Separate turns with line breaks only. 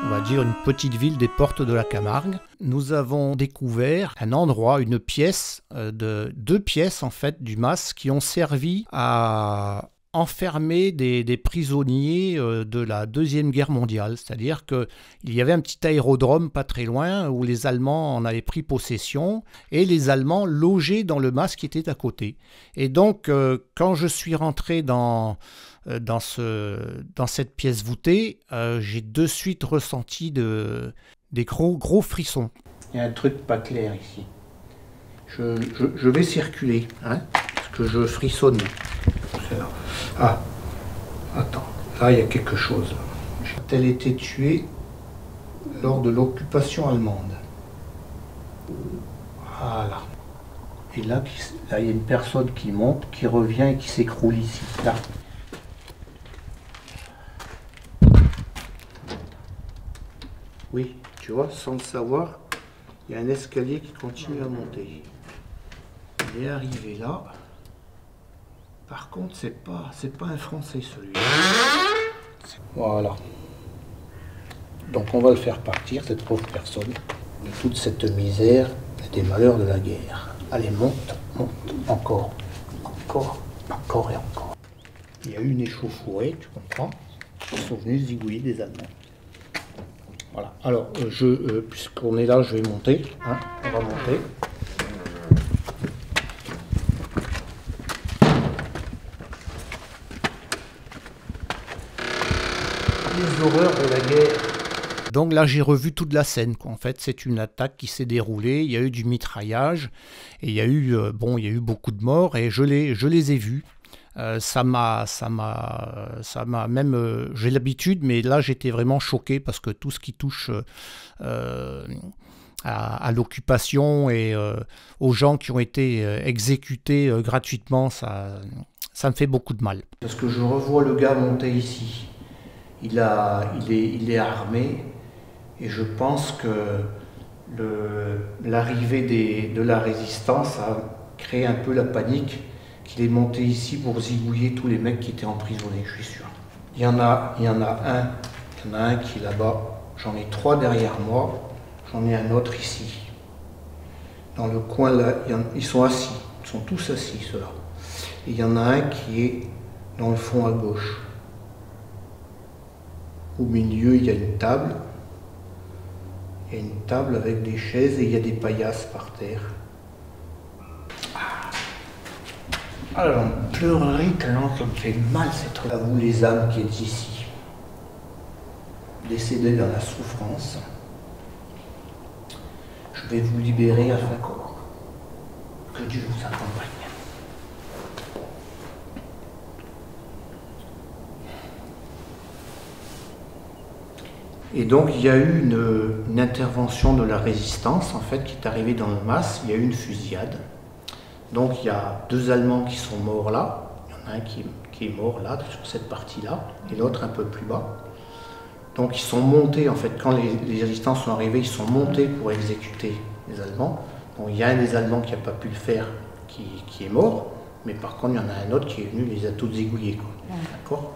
on va dire une petite ville des portes de la Camargue. Nous avons découvert un endroit, une pièce, deux pièces en fait du MAS qui ont servi à enfermer des prisonniers de la Deuxième Guerre mondiale. C'est-à-dire qu'il y avait un petit aérodrome pas très loin où les Allemands en avaient pris possession et les Allemands logeaient dans le MAS qui était à côté. Et donc, quand je suis rentré dans cette pièce voûtée, j'ai de suite ressenti des gros frissons. Il y a un truc pas clair ici. Je vais circuler, hein, parce que je frissonne. Ah, attends, là il y a quelque chose. Elle a été tuée lors de l'occupation allemande. Voilà. Et là, il y a une personne qui monte, qui revient et qui s'écroule ici. Là. Oui, tu vois, sans le savoir, il y a un escalier qui continue à monter. Il est arrivé là. Par contre, c'est pas un Français celui-là. Voilà. Donc on va le faire partir, cette pauvre personne, de toute cette misère et des malheurs de la guerre. Allez, monte, encore et encore. Il y a eu une échauffourée, tu comprends? Ils sont venus zigouiller des Allemands. Voilà. Alors, puisqu'on est là, je vais monter. Hein, on va monter. Les horreurs de la guerre. Donc là, j'ai revu toute la scène, quoi. En fait, c'est une attaque qui s'est déroulée. Il y a eu du mitraillage et il y a eu beaucoup de morts et je les ai vus. Ça m'a même, j'ai l'habitude, mais là j'étais vraiment choqué parce que tout ce qui touche à l'occupation et aux gens qui ont été exécutés gratuitement, ça me fait beaucoup de mal. Parce que je revois le gars monter ici, il est armé et je pense que l'arrivée de la résistance a créé un peu la panique. Qu'il est monté ici pour zigouiller tous les mecs qui étaient emprisonnés, je suis sûr. Il y en a un qui est là-bas, j'en ai 3 derrière moi, j'en ai un autre ici. Dans le coin là, ils sont assis, ils sont tous assis ceux-là. Et il y en a un qui est dans le fond à gauche. Au milieu, il y a une table. Il y a une table avec des chaises et il y a des paillasses par terre. Ah, j'en pleurerai tellement ça me fait mal cette truc. À vous les âmes qui êtes ici, décédées dans la souffrance, je vais vous libérer à fin corps. Que Dieu vous accompagne. Et donc il y a eu une intervention de la résistance en fait qui est arrivée dans le MAS, il y a eu une fusillade. Donc il y a 2 Allemands qui sont morts là, il y en a un qui est mort là, sur cette partie-là, et l'autre un peu plus bas. Donc ils sont montés, en fait, quand les résistants sont arrivés, ils sont montés pour exécuter les Allemands. Donc il y a un des Allemands qui n'a pas pu le faire, qui est mort, mais par contre il y en a un autre qui est venu, les a tous zigouillés, quoi. D'accord ?